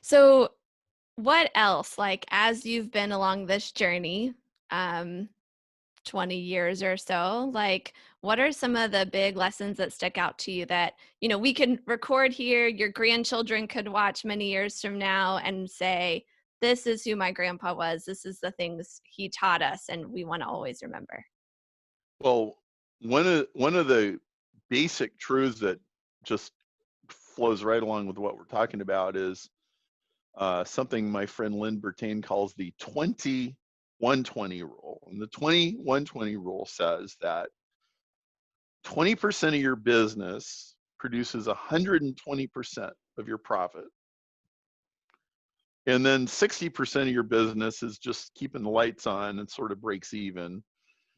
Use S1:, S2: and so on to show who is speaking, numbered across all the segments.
S1: So what else, like as you've been along this journey, 20 years or so, like what are some of the big lessons that stick out to you that, we can record here, your grandchildren could watch many years from now and say, this is who my grandpa was, this is the things he taught us, and we want to always remember?
S2: Well, one of the basic truths that just flows right along with what we're talking about is something my friend Leonard Bertain calls the 20-120 rule. And the 20-120 rule says that 20% of your business produces 120% of your profit. And then 60% of your business is just keeping the lights on and sort of breaks even.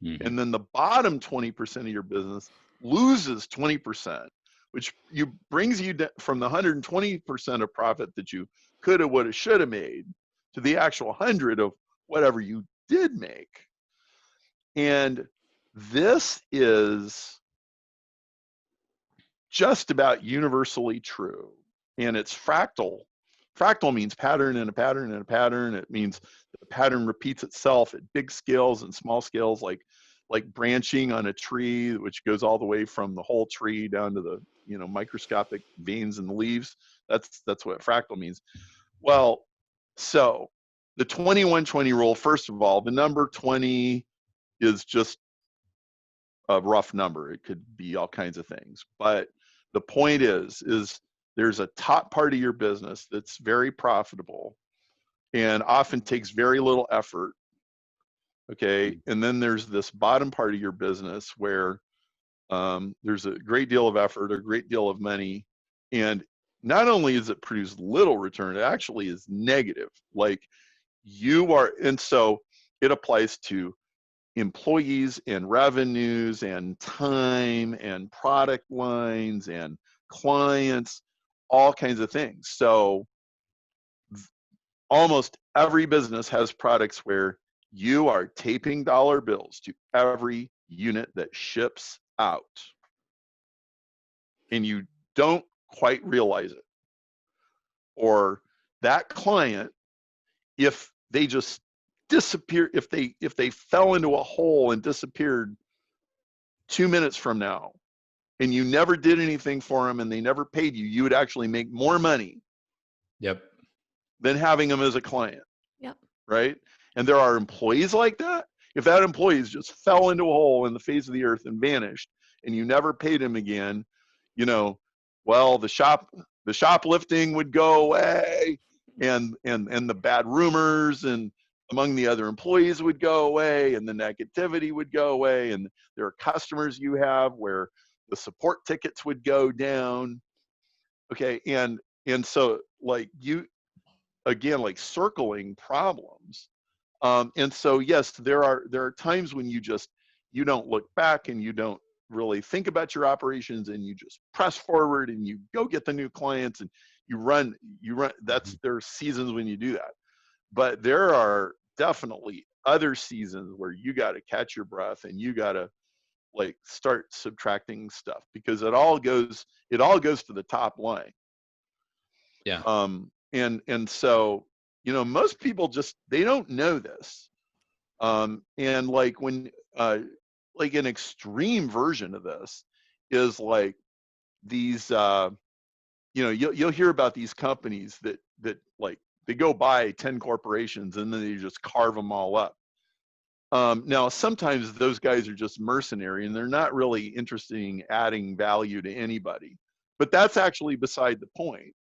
S3: Mm-hmm.
S2: And then the bottom 20% of your business loses 20%, which brings you from the 120% of profit that you could have, would have, should have made to the actual 100 of whatever you did make. And this is just about universally true. And it's fractal. Fractal means pattern and a pattern and a pattern. It means the pattern repeats itself at big scales and small scales, like branching on a tree, which goes all the way from the whole tree down to the microscopic veins in the leaves. That's what fractal means. Well, so the 21-20 rule, first of all, the number 20 is just a rough number. It could be all kinds of things. But the point is there's a top part of your business that's very profitable and often takes very little effort. Okay. And then there's this bottom part of your business where there's a great deal of effort, a great deal of money. And not only is it produce little return, it actually is negative. Like and so it applies to employees and revenues and time and product lines and clients, all kinds of things. So almost every business has products where you are taping dollar bills to every unit that ships out. And you don't quite realize it. Or that client, if they just disappear, if they fell into a hole and disappeared 2 minutes from now, and you never did anything for them and they never paid you, you would actually make more money than having them as a client.
S1: Yep.
S2: Right? And there are employees like that. If that employee just fell into a hole in the face of the earth and vanished and you never paid him again, well, the shoplifting would go away and the bad rumors and among the other employees would go away and the negativity would go away. And there are customers you have where the support tickets would go down. Okay. And so like like circling problems. And so, yes, there are times when you don't look back and you don't really think about your operations and you just press forward and you go get the new clients and you run. There are seasons when you do that. But there are definitely other seasons where you got to catch your breath and you got to like start subtracting stuff because it all goes to the top line.
S3: Yeah.
S2: And so, most people they don't know this. And like when, like an extreme version of this is like these, you'll hear about these companies that like they go buy 10 corporations and then they just carve them all up. Now, sometimes those guys are just mercenary and they're not really interested in adding value to anybody, but that's actually beside the point.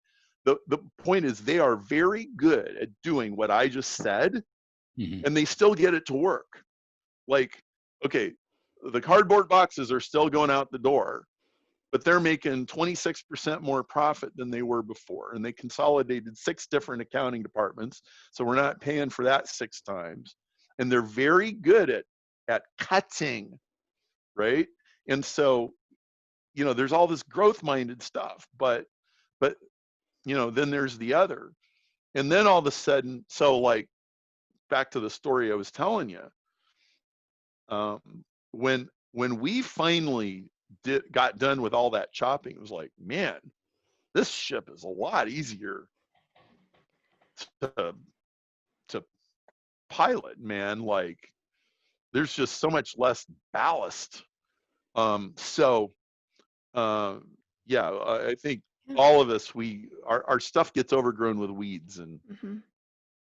S2: The point is they are very good at doing what I just said, and they still get it to work. Like, okay, the cardboard boxes are still going out the door, but they're making 26% more profit than they were before. And they consolidated 6 different accounting departments. So we're not paying for that 6 times. And they're very good at cutting, right? And so, there's all this growth-minded stuff, but then there's the other. And then all of a sudden, so like back to the story I was telling you, when we finally got done with all that chopping, it was like, man, this ship is a lot easier to pilot, man. Like there's just so much less ballast. Yeah, I think
S1: Yeah.
S2: all of us, our stuff gets overgrown with weeds, and
S1: Mhm.